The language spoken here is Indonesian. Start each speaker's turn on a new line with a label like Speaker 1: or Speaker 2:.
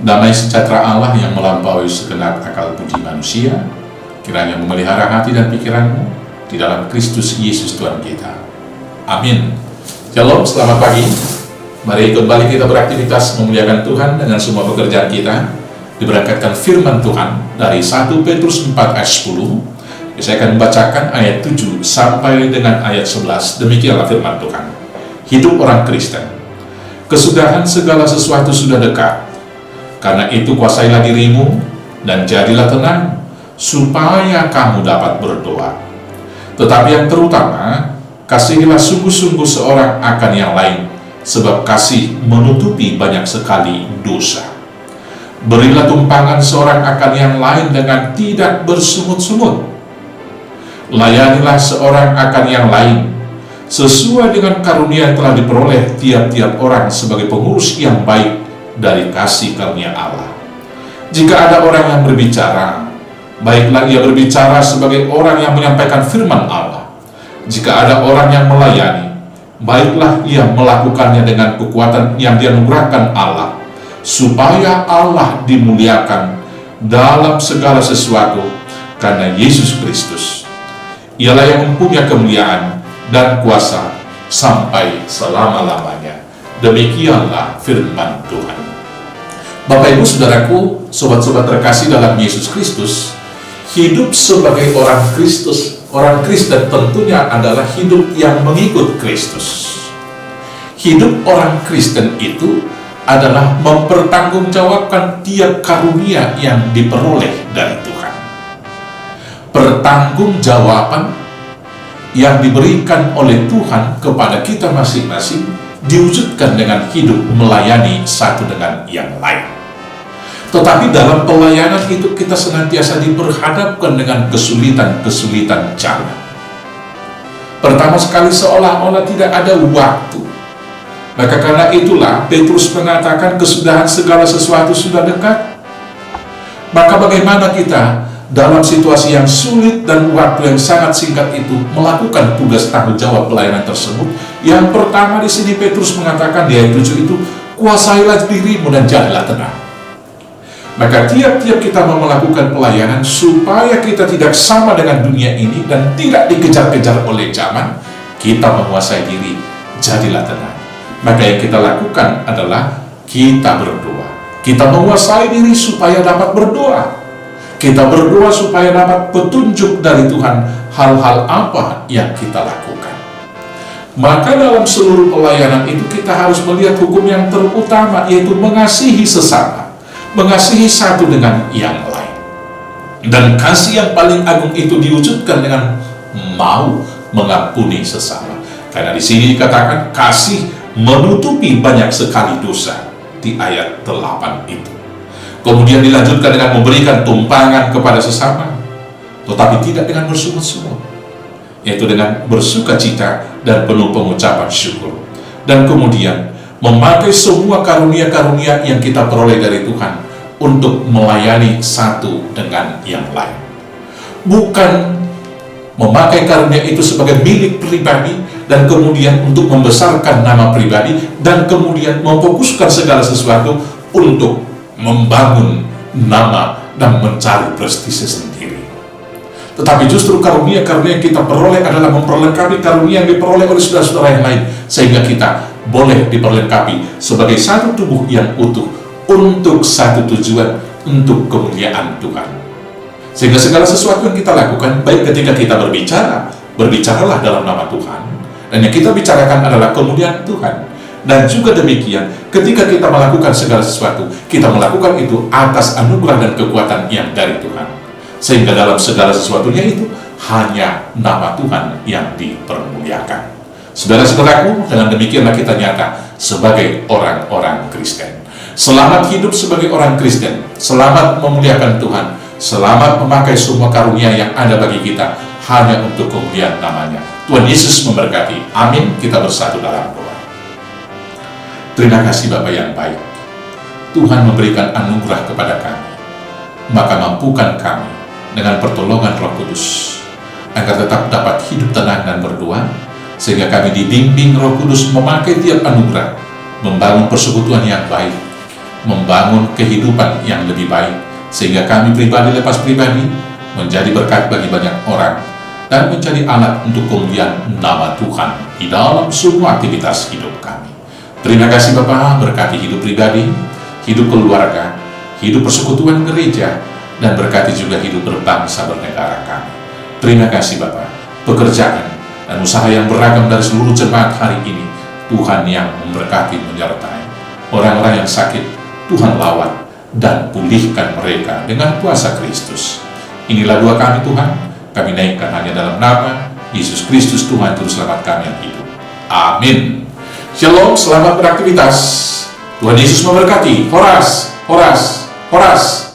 Speaker 1: Damai sejahtera Allah yang melampaui segenap akal budi manusia, kiranya memelihara hati dan pikiranmu di dalam Kristus Yesus Tuhan kita. Amin. Shalom, selamat pagi. Mari kembali kita beraktivitas memuliakan Tuhan dengan semua pekerjaan kita. Diberangkatkan firman Tuhan dari 1 Petrus 4 ayat 10. Saya akan membacakan ayat 7 sampai dengan ayat 11. Demikianlah firman Tuhan. Hidup orang Kristen. Kesudahan segala sesuatu sudah dekat. Karena itu kuasailah dirimu dan jadilah tenang, supaya kamu dapat berdoa. Tetapi yang terutama, kasihilah sungguh-sungguh seorang akan yang lain, sebab kasih menutupi banyak sekali dosa. Berilah tumpangan seorang akan yang lain dengan tidak bersungut-sungut. Layanilah seorang akan yang lain, sesuai dengan karunia yang telah diperoleh tiap-tiap orang sebagai pengurus yang baik dari kasih karunia Allah. Jika ada orang yang berbicara, baiklah ia berbicara sebagai orang yang menyampaikan firman Allah. Jika ada orang yang melayani, baiklah ia melakukannya dengan kekuatan yang dianugerahkan Allah, supaya Allah dimuliakan dalam segala sesuatu karena Yesus Kristus. Ialah yang mempunyai kemuliaan dan kuasa sampai selama-lamanya. Demikianlah firman Tuhan. Bapak Ibu Saudaraku, sobat-sobat terkasih dalam Yesus Kristus, hidup sebagai orang Kristus, orang Kristen tentunya adalah hidup yang mengikut Kristus. Hidup orang Kristen itu adalah mempertanggungjawabkan tiap karunia yang diperoleh dari Tuhan. Pertanggungjawaban yang diberikan oleh Tuhan kepada kita masing-masing diwujudkan dengan hidup melayani satu dengan yang lain. Tetapi dalam pelayanan itu kita senantiasa diperhadapkan dengan kesulitan-kesulitan jalan. Pertama sekali seolah-olah tidak ada waktu. Maka karena itulah Petrus mengatakan kesudahan segala sesuatu sudah dekat. Maka bagaimana kita dalam situasi yang sulit dan waktu yang sangat singkat itu melakukan tugas tanggung jawab pelayanan tersebut? Yang pertama di sini Petrus mengatakan di ayat 7 itu, kuasailah dirimu dan jadilah tenang. Maka tiap-tiap kita mau melakukan pelayanan supaya kita tidak sama dengan dunia ini dan tidak dikejar-kejar oleh zaman, kita menguasai diri, jadilah tenang. Maka yang kita lakukan adalah kita berdoa. Kita menguasai diri supaya dapat berdoa. Kita berdoa supaya dapat petunjuk dari Tuhan hal-hal apa yang kita lakukan. Maka dalam seluruh pelayanan itu kita harus melihat hukum yang terutama, yaitu mengasihi sesama, mengasihi satu dengan yang lain. Dan kasih yang paling agung itu diwujudkan dengan mau mengampuni sesama. Karena di sini dikatakan kasih menutupi banyak sekali dosa di ayat 8 itu. Kemudian dilanjutkan dengan memberikan tumpangan kepada sesama, tetapi tidak dengan bersungut-sungut, yaitu dengan bersukacita dan penuh pengucapan syukur. Dan kemudian memakai semua karunia-karunia yang kita peroleh dari Tuhan untuk melayani satu dengan yang lain. Bukan memakai karunia itu sebagai milik pribadi dan kemudian untuk membesarkan nama pribadi dan kemudian memfokuskan segala sesuatu untuk membangun nama dan mencari prestise sendiri. Tetapi justru karunia-karunia yang kita peroleh adalah memperlengkapi karunia yang diperoleh oleh saudara-saudara yang lain, sehingga kita boleh diperlengkapi sebagai satu tubuh yang utuh untuk satu tujuan, untuk kemuliaan Tuhan. Sehingga segala sesuatu yang kita lakukan, baik ketika kita berbicara, berbicaralah dalam nama Tuhan, dan yang kita bicarakan adalah kemuliaan Tuhan. Dan juga demikian, ketika kita melakukan segala sesuatu, kita melakukan itu atas anugerah dan kekuatan yang dari Tuhan. Sehingga dalam segala sesuatunya itu, hanya nama Tuhan yang dipermuliakan. Saudara-saudaraku, dengan demikianlah kita nyata sebagai orang-orang Kristen. Selamat hidup sebagai orang Kristen, selamat memuliakan Tuhan, selamat memakai semua karunia yang ada bagi kita, hanya untuk kemuliaan namanya. Tuhan Yesus memberkati. Amin. Kita bersatu dalam doa. Terima kasih Bapa yang baik. Tuhan memberikan anugerah kepada kami, maka mampukan kami dengan pertolongan Roh Kudus agar tetap dapat hidup tenang dan berdoa, sehingga kami dibimbing Roh Kudus memakai tiap anugerah, membangun persekutuan yang baik, membangun kehidupan yang lebih baik, sehingga kami pribadi lepas pribadi menjadi berkat bagi banyak orang, dan menjadi alat untuk kemuliaan nama Tuhan di dalam semua aktivitas hidup kami. Terima kasih Bapa, berkati hidup pribadi, hidup keluarga, hidup persekutuan gereja, dan berkati juga hidup berbangsa bernegara kami. Terima kasih Bapa, pekerjaan dan usaha yang beragam dari seluruh jemaat hari ini, Tuhan yang memberkati menyertai. Orang-orang yang sakit, Tuhan lawat dan pulihkan mereka dengan kuasa Kristus. Inilah doa kami Tuhan, kami naikkan hanya dalam nama Yesus Kristus Tuhan Juru Selamat kami yang hidup. Amin. Shalom, selamat beraktivitas. Tuhan Yesus memberkati. Horas, horas, horas.